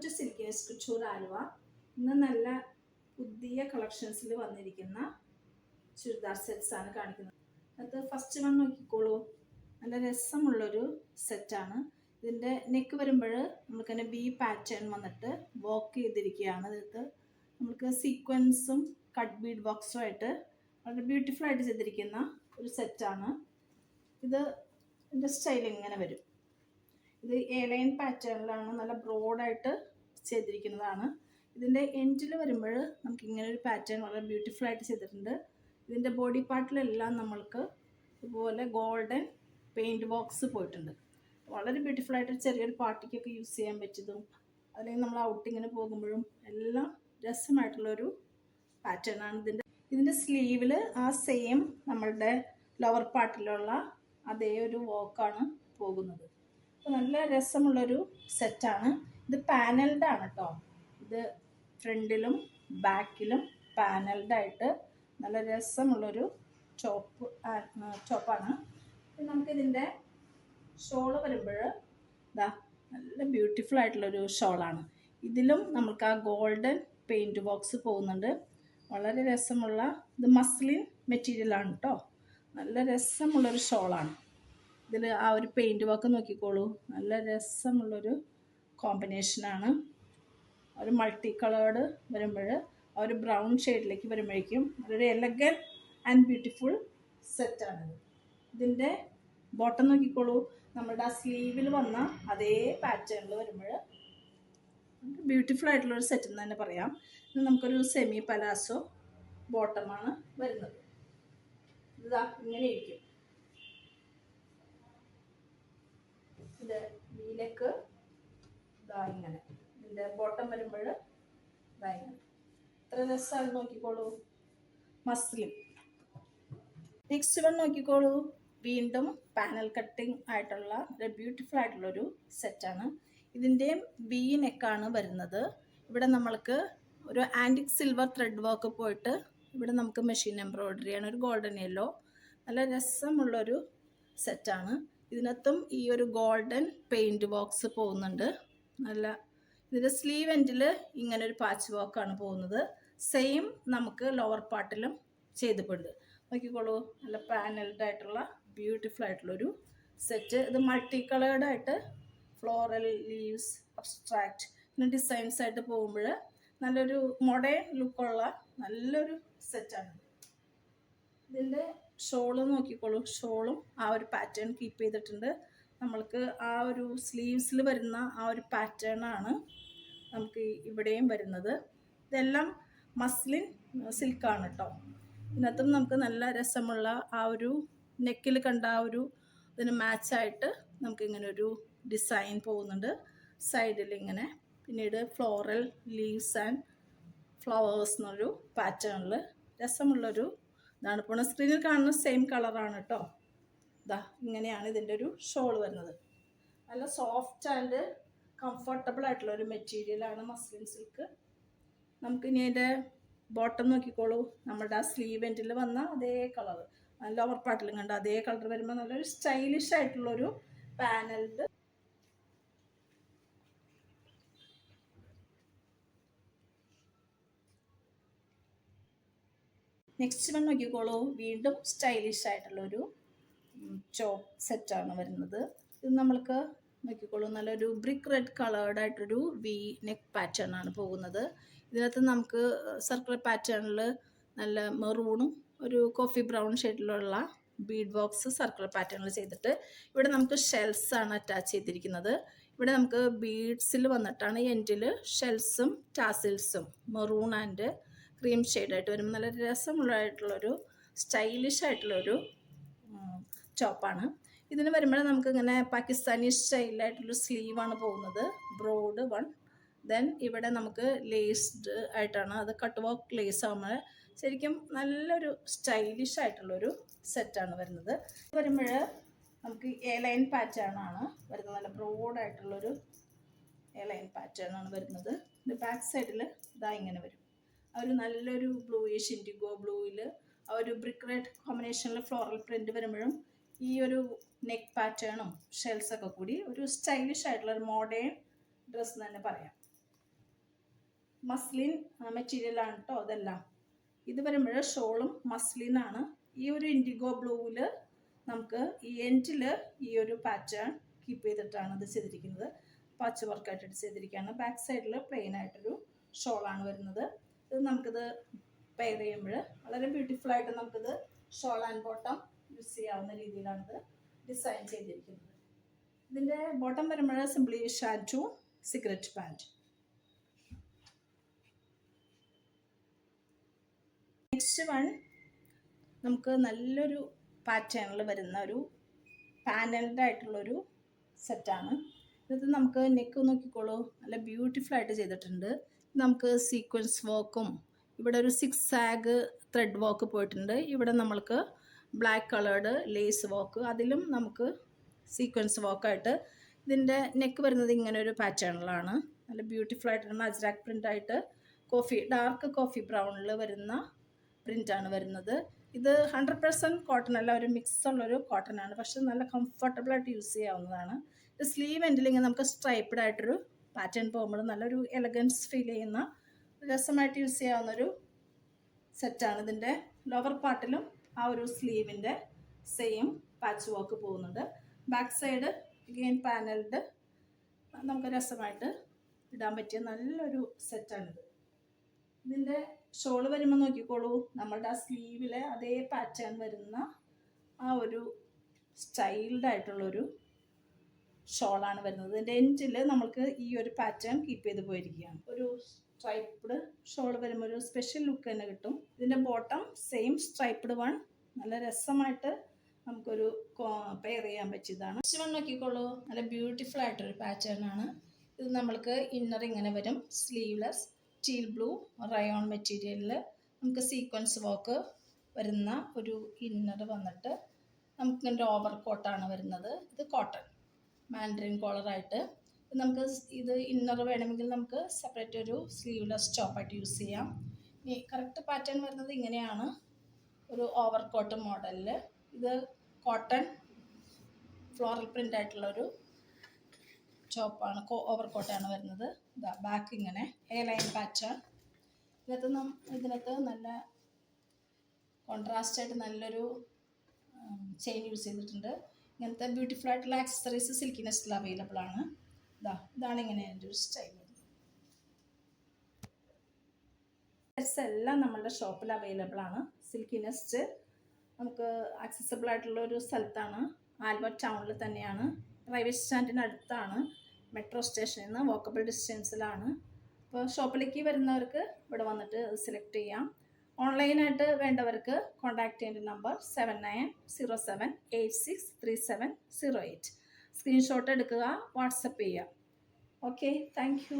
Welcome to സിൽക്കിയസ് couture Aluva. ഇന്ന് നല്ല പുതിയ കളക്ഷൻസിൽ വന്നിരിക്കുന്ന ചുരിദാർ സെറ്റ്സ് ആണ് കാണിക്കുന്നത്. അത് ഫസ്റ്റ് വൺ നോക്കിക്കോളൂ. നല്ല രസമുള്ളൊരു സെറ്റാണ്. ഇതിൻ്റെ നെക്ക് വരുമ്പോൾ നമുക്ക് തന്നെ ബി പാറ്റേൺ വന്നിട്ട് വർക്ക് ചെയ്തിരിക്കുകയാണ്. ഇതിനകത്ത് നമുക്ക് സീക്വൻസും കട്ട് ബീഡ് ബോക്സും ആയിട്ട് വളരെ ബ്യൂട്ടിഫുൾ ആയിട്ട് ചെയ്തിരിക്കുന്ന ഒരു സെറ്റാണ്. ഇതിൻ്റെ സ്റ്റൈൽ ഇങ്ങനെ വരും. ഇത് എ ലൈൻ പാറ്റേണിലാണ്, നല്ല ബ്രോഡായിട്ട് ചെയ്തിരിക്കുന്നതാണ്. ഇതിൻ്റെ എൻഡിൽ വരുമ്പോൾ നമുക്ക് ഇങ്ങനെ ഒരു പാറ്റേൺ വളരെ ബ്യൂട്ടിഫുൾ ആയിട്ട് ചെയ്തിട്ടുണ്ട്. ഇതിൻ്റെ ബോഡി പാർട്ടിലെല്ലാം നമ്മൾക്ക് ഇതുപോലെ ഗോൾഡൻ പെയിൻറ്റ് ബോക്സ് പോയിട്ടുണ്ട്. വളരെ ബ്യൂട്ടിഫുൾ ആയിട്ട് ചെറിയൊരു പാർട്ടിക്കൊക്കെ യൂസ് ചെയ്യാൻ പറ്റിയതും അല്ലെങ്കിൽ നമ്മൾ ഔട്ടിങ്ങിന് പോകുമ്പോഴും എല്ലാം രസമായിട്ടുള്ളൊരു പാറ്റേൺ ആണ്. ഇതിൻ്റെ സ്ലീവിൽ ആ സെയിം നമ്മളുടെ ലോവർ പാർട്ടിലുള്ള അതേ ഒരു വർക്കാണ് പോകുന്നത്. അപ്പോൾ നല്ല രസമുള്ളൊരു സെറ്റാണ്. ഇത് പാനൽഡ് ആണ് കേട്ടോ. ഇത് ഫ്രണ്ടിലും ബാക്കിലും ആയിട്ട് നല്ല രസമുള്ളൊരു ടോപ്പാണ്. നമുക്കിതിൻ്റെ ഷോള് വരുമ്പോൾ ഇതാ നല്ല ബ്യൂട്ടിഫുൾ ആയിട്ടുള്ളൊരു ഷോളാണ്. ഇതിലും നമുക്ക് ആ ഗോൾഡൻ പെയിൻറ്റ് ബോക്സ് പോകുന്നുണ്ട്. വളരെ രസമുള്ള ഇത് മസ്ലിൻ മെറ്റീരിയലാണ് കേട്ടോ. നല്ല രസമുള്ളൊരു ഷോളാണ്. ഇതിൽ ആ ഒരു പെയിൻറ്റ് വർക്ക് നോക്കിക്കോളൂ. നല്ല രസമുള്ളൊരു കോമ്പിനേഷനാണ്. ഒരു മൾട്ടി കളേർഡ് വരുമ്പോൾ ആ ഒരു ബ്രൗൺ ഷെയ്ഡിലേക്ക് വരുമ്പോഴേക്കും ഒരു എലഗൻ ആൻഡ് ബ്യൂട്ടിഫുൾ സെറ്റാണിത്. ഇതിൻ്റെ ബോട്ടം നോക്കിക്കോളൂ. നമ്മുടെ ആ സ്ലീവിൽ വന്ന അതേ പാറ്റേണിൽ വരുമ്പോൾ ബ്യൂട്ടിഫുൾ ആയിട്ടുള്ളൊരു സെറ്റ് എന്ന് തന്നെ പറയാം. ഇത് നമുക്കൊരു സെമി പലാസോ ബോട്ടമാണ് വരുന്നത്. ഇതാ ഇങ്ങനെ ഇരിക്കും. ഇത് വീലക്ക് ഇതാ ഇങ്ങനെ. ഇതിൻ്റെ ബോട്ടം വരുമ്പോൾ ഇതാ ഇങ്ങനെ. എത്ര രസമാണ് നോക്കിക്കോളൂ. മസ്ലിൻ. നെക്സ്റ്റ് വൺ നോക്കിക്കോളൂ. വീണ്ടും പാനൽ കട്ടിങ് ആയിട്ടുള്ള ഒരു ബ്യൂട്ടിഫുൾ ആയിട്ടുള്ളൊരു സെറ്റാണ്. ഇതിൻ്റെയും വി നെക്കാണ് വരുന്നത്. ഇവിടെ നമ്മൾക്ക് ഒരു ആൻറ്റിക് സിൽവർ ത്രെഡ് വർക്ക് പോയിട്ട് ഇവിടെ നമുക്ക് മെഷീൻ എംബ്രോയ്ഡറിയാണ്. ഒരു ഗോൾഡൻ യെല്ലോ. നല്ല രസമുള്ളൊരു സെറ്റാണ്. ഇതിനകത്തും ഈ ഒരു ഗോൾഡൻ പെയിൻറ്റ് ബോക്സ് പോകുന്നുണ്ട്. നല്ല ഇതിൻ്റെ സ്ലീവ് എൻഡിൽ ഇങ്ങനെ ഒരു പാച്ച് വർക്കാണ് പോകുന്നത്. സെയിം നമുക്ക് ലോവർ പാർട്ടിലും ചെയ്തിട്ടുണ്ട്. നോക്കിക്കോളൂ. നല്ല പാനൽഡ് ആയിട്ടുള്ള ബ്യൂട്ടിഫുൾ ആയിട്ടുള്ളൊരു സെറ്റ്. ഇത് മൾട്ടി കളേർഡായിട്ട് ഫ്ലോറൽ ലീവ്സ് അബ്സ്ട്രാക്റ്റ് പിന്നെ ഡിസൈൻസ് ആയിട്ട് പോകുമ്പോൾ നല്ലൊരു മോഡേൺ ലുക്കുള്ള നല്ലൊരു സെറ്റാണ്. ഇതിൻ്റെ ഷോള് നോക്കിക്കോളൂ. ഷോളും ആ ഒരു പാറ്റേൺ കീപ്പ് ചെയ്തിട്ടുണ്ട്. നമ്മൾക്ക് ആ ഒരു സ്ലീവ്സിൽ വരുന്ന ആ ഒരു പാറ്റേണാണ് നമുക്ക് ഇവിടെയും വരുന്നത്. ഇതെല്ലാം മസ്ലിൻ സിൽക്കാണ് കേട്ടോ. ഇതിനകത്തും നമുക്ക് നല്ല രസമുള്ള ആ ഒരു നെക്കിൽ കണ്ട ആ ഒരു ഇതിന് മാച്ചായിട്ട് നമുക്കിങ്ങനെ ഒരു ഡിസൈൻ പോകുന്നുണ്ട്. സൈഡിൽ ഇങ്ങനെ പിന്നീട് ഫ്ലോറൽ ലീവ്സ് ആൻഡ് ഫ്ലവേഴ്സ് എന്നൊരു പാറ്റേണിൽ രസമുള്ളൊരു ഇതാണ്. ഇപ്പോൾ സ്ക്രീനിൽ കാണുന്ന സെയിം കളറാണ് കേട്ടോ. ഇതാ ഇങ്ങനെയാണ് ഇതിൻ്റെ ഒരു ഷോൾ വരുന്നത്. നല്ല സോഫ്റ്റ് ആൻഡ് കംഫർട്ടബിൾ ആയിട്ടുള്ളൊരു മെറ്റീരിയലാണ് മസ്ലിൻ സിൽക്ക്. നമുക്കിനി അതിൻ്റെ ബോട്ടം നോക്കിക്കോളൂ. നമ്മുടെ ആ സ്ലീവ് എൻഡിൽ വന്ന അതേ കളർ, ലോവർ പാർട്ടിലും കണ്ട അതേ കളർ വരുമ്പോൾ നല്ലൊരു സ്റ്റൈലിഷ് ആയിട്ടുള്ളൊരു പാനൽഡ്. നെക്സ്റ്റ് വൺ നോക്കിക്കോളൂ. വീണ്ടും സ്റ്റൈലിഷ് ആയിട്ടുള്ളൊരു ചോപ്പ് സെറ്റാണ് വരുന്നത്. ഇത് നമ്മൾക്ക് നോക്കിക്കോളൂ. നല്ലൊരു ബ്രിക്ക് റെഡ് കളേർഡായിട്ടൊരു വി നെക്ക് പാറ്റേൺ ആണ് പോകുന്നത്. ഇതിനകത്ത് നമുക്ക് സർക്കുലർ പാറ്റേണിൽ നല്ല മെറൂണും ഒരു കോഫി ബ്രൗൺ ഷെയ്ഡിലുള്ള ബീഡ് ബോക്സ് സർക്കുലർ പാറ്റേണിൽ ചെയ്തിട്ട് ഇവിടെ നമുക്ക് ഷെൽസ് ആണ് അറ്റാച്ച് ചെയ്തിരിക്കുന്നത്. ഇവിടെ നമുക്ക് ബീഡ്സിൽ വന്നിട്ടാണ് എൻഡിൽ ഷെൽസും ടാസിൽസും മെറൂൺ ആൻഡ് ക്രീം ഷെയ്ഡായിട്ട് വരുമ്പോൾ നല്ല രസമുള്ളതായിട്ടുള്ളൊരു സ്റ്റൈലിഷ് ആയിട്ടുള്ളൊരു ടോപ്പാണ്. ഇതിന് വരുമ്പോൾ നമുക്കിങ്ങനെ പാകിസ്ഥാനി സ്റ്റൈലായിട്ടുള്ളൊരു സ്ലീവാണ് പോകുന്നത്. Broad one. ദെൻ ഇവിടെ നമുക്ക് ലേസ്ഡ് ആയിട്ടാണ്, അത് കട്ട് വർക്ക് ലേസ് ആകുമ്പോൾ ശരിക്കും നല്ലൊരു സ്റ്റൈലിഷ് ആയിട്ടുള്ളൊരു സെറ്റാണ് വരുന്നത്. വരുമ്പോൾ നമുക്ക് എ ലൈൻ പാറ്റേൺ ആണ് വരുന്നത്. നല്ല ബ്രോഡായിട്ടുള്ളൊരു എ ലൈൻ പാറ്റേൺ ആണ് വരുന്നത്. ഇത് ബാക്ക് സൈഡിൽ ഇതാ ഇങ്ങനെ വരും. ഒരു നല്ലൊരു ബ്ലൂയിഷ് ഇൻഡിഗോ ബ്ലൂവിൽ ആ ഒരു ബ്രിക്ക് റെഡ് കോമ്പിനേഷനിൽ ഫ്ലോറൽ പ്രിൻറ്റ് വരുമ്പോഴും ഈ ഒരു നെക്ക് പാറ്റേണും ഷെൽസൊക്കെ കൂടി ഒരു സ്റ്റൈലിഷ് ആയിട്ടുള്ള ഒരു മോഡേൺ ഡ്രസ്സ് എന്ന് തന്നെ പറയാം. മസ്ലിൻ മെറ്റീരിയലാണ് കേട്ടോ അതെല്ലാം. ഇത് വരുമ്പോൾ ഷോളും മസ്ലിനാണ്. ഈ ഒരു ഇൻഡിഗോ ബ്ലൂവിൽ നമുക്ക് ഈ എൻഡിൽ ഈ ഒരു പാറ്റേൺ കീപ്പ് ചെയ്തിട്ടാണ് ഇത് ചെയ്തിരിക്കുന്നത്. പാച്ച് വർക്കായിട്ട് ചെയ്തിരിക്കുകയാണ്. ബാക്ക് സൈഡിൽ പ്ലെയിൻ ആയിട്ടൊരു ഷോളാണ് വരുന്നത്. ഇത് നമുക്കിത് പെയർ ചെയ്യുമ്പോൾ വളരെ ബ്യൂട്ടിഫുൾ ആയിട്ട് നമുക്കിത് ഷോൾ ആൻഡ് ബോട്ടം യൂസ് ചെയ്യാവുന്ന രീതിയിലാണിത് ഡിസൈൻ ചെയ്തിരിക്കുന്നത്. ഇതിൻ്റെ ബോട്ടം വരുമ്പോൾ സിംപ്ലി ഷാൻറ്റു സിഗരറ്റ് പാൻറ്റ്. നെക്സ്റ്റ് വൺ നമുക്ക് നല്ലൊരു പാറ്റേണിൽ വരുന്ന ഒരു പാനൽഡ് ആയിട്ടുള്ളൊരു സെറ്റാണ്. ഇത് നമുക്ക് നെക്ക് നോക്കിക്കോളൂ, നല്ല ബ്യൂട്ടിഫുൾ ആയിട്ട് ചെയ്തിട്ടുണ്ട്. നമുക്ക് സീക്വൻസ് വർക്കും ഇവിടെ ഒരു 6 സാഗ് ത്രെഡ് വർക്ക് പോയിട്ടുണ്ട്. ഇവിടെ നമ്മൾക്ക് ബ്ലാക്ക് കളേർഡ് ലേസ് വർക്ക്, അതിലും നമുക്ക് സീക്വൻസ് വർക്കായിട്ട്. ഇതിൻ്റെ നെക്ക് വരുന്നത് ഇങ്ങനെ ഒരു പാറ്റേണിലാണ്. നല്ല ബ്യൂട്ടിഫുൾ ആയിട്ടാണ് അജ്രാക്ക് പ്രിൻ്റായിട്ട് ഡാർക്ക് കോഫി ബ്രൗണിൽ വരുന്ന പ്രിൻ്റാണ് വരുന്നത്. ഇത് 100% കോട്ടൺ അല്ല, ഒരു മിക്സ് ഉള്ളൊരു കോട്ടൺ ആണ്. പക്ഷെ നല്ല കംഫർട്ടബിളായിട്ട് യൂസ് ചെയ്യാവുന്നതാണ്. ഇത് സ്ലീവ് എൻഡിൽ ഇങ്ങനെ നമുക്ക് സ്ട്രൈപ്ഡ് ആയിട്ടൊരു പാറ്റേൺ പോകുമ്പോൾ നല്ലൊരു എലഗൻസ് ഫീൽ ചെയ്യുന്ന രസമായിട്ട് യൂസ് ചെയ്യാവുന്നൊരു സെറ്റാണ്. ഇതിൻ്റെ ലോവർ പാർട്ടിലും ആ ഒരു സ്ലീവിൻ്റെ സെയിം പാച്ച് വർക്ക് പോകുന്നുണ്ട്. ബാക്ക് സൈഡ് അഗെയിൻ പാനൽഡ്, നമുക്ക് രസമായിട്ട് ഇടാൻ പറ്റിയ നല്ലൊരു സെറ്റാണിത്. ഇതിൻ്റെ ഷോള് വരുമ്പോൾ നോക്കിക്കോളൂ, നമ്മളുടെ ആ സ്ലീവിലെ അതേ പാറ്റേൺ വരുന്ന ആ ഒരു സ്റ്റൈൽഡ് ആയിട്ടുള്ളൊരു ഷോളാണ് വരുന്നത്. ഇതിൻ്റെ എൻഡിൽ നമുക്ക് ഈ ഒരു പാറ്റേൺ കീപ്പ് ചെയ്ത് പോയിരിക്കുകയാണ്. ഒരു സ്ട്രൈപ്ഡ് ഷോൾ വരുമ്പോൾ ഒരു സ്പെഷ്യൽ ലുക്ക് തന്നെ കിട്ടും. ഇതിൻ്റെ ബോട്ടം സെയിം സ്ട്രൈപ്ഡ് വൺ, നല്ല രസമായിട്ട് നമുക്കൊരു പെയർ ചെയ്യാൻ പറ്റിയതാണ്. നെക്സ്റ്റ് വൺ നോക്കിക്കോളൂ, നല്ല ബ്യൂട്ടിഫുൾ ആയിട്ടൊരു പാറ്റേൺ ആണ്. ഇത് നമ്മൾക്ക് ഇന്നർ ഇങ്ങനെ വരും, സ്ലീവ്ലെസ് ടീൽ ബ്ലൂ റയോൺ മെറ്റീരിയലിൽ നമുക്ക് സീക്വൻസ് വർക്ക് വരുന്ന ഒരു ഇന്നർ വന്നിട്ട് നമുക്ക് ഇതിൻ്റെ ഓവർ കോട്ടാണ് വരുന്നത്. ഇത് കോട്ടൺ മാൻഡറിൻ കോളറായിട്ട്. നമുക്ക് ഇത് ഇന്നർ വേണമെങ്കിൽ നമുക്ക് സെപ്പറേറ്റ് ഒരു സ്ലീവ്ലെസ് ടോപ്പായിട്ട് യൂസ് ചെയ്യാം. ഈ കറക്റ്റ് പാറ്റേൺ വരുന്നത് ഇങ്ങനെയാണ്, ഒരു ഓവർ കോട്ട് മോഡലിൽ. ഇത് കോട്ടൺ ഫ്ലോറൽ പ്രിൻ്റ് ആയിട്ടുള്ളൊരു ടോപ്പാണ്, ഓവർ കോട്ടാണ് വരുന്നത്. ഇതാ ബാക്ക് ഇങ്ങനെ എ ലൈൻ പാറ്റേൺ. ഇതിനകത്ത് നല്ല കോൺട്രാസ്റ്റായിട്ട് നല്ലൊരു ചെയിൻ യൂസ് ചെയ്തിട്ടുണ്ട്. ഇങ്ങനത്തെ ബ്യൂട്ടിഫുൾ ആയിട്ടുള്ള ആക്സസറീസ് സിൽക്കി നെസ്റ്റിൽ അവൈലബിൾ ആണ്. ഇതാണ് ഇങ്ങനെ എൻ്റെ ഒരു സ്റ്റൈൽ. ഡ്രസ്സ് എല്ലാം നമ്മളുടെ ഷോപ്പിൽ അവൈലബിൾ ആണ്. സിൽക്കി നെസ്റ്റ് നമുക്ക് ആക്സസിബിൾ ആയിട്ടുള്ള ഒരു സ്ഥലത്താണ്, ആൽബ ടൗണിൽ തന്നെയാണ്. റെയിൽവേ സ്റ്റാൻഡിന് അടുത്താണ്, മെട്രോ സ്റ്റേഷനിൽ നിന്ന് വാക്കബിൾ ഡിസ്റ്റൻസിലാണ്. അപ്പോൾ ഷോപ്പിലേക്ക് വരുന്നവർക്ക് ഇവിടെ വന്നിട്ട് സെലക്ട് ചെയ്യാം. ഓൺലൈനായിട്ട് വേണ്ടവർക്ക് കോൺടാക്ട് ചെയ്യേണ്ട നമ്പർ 7907863708. സ്ക്രീൻഷോട്ട് എടുക്കുക, വാട്സപ്പ് ചെയ്യുക. Okay, thank you.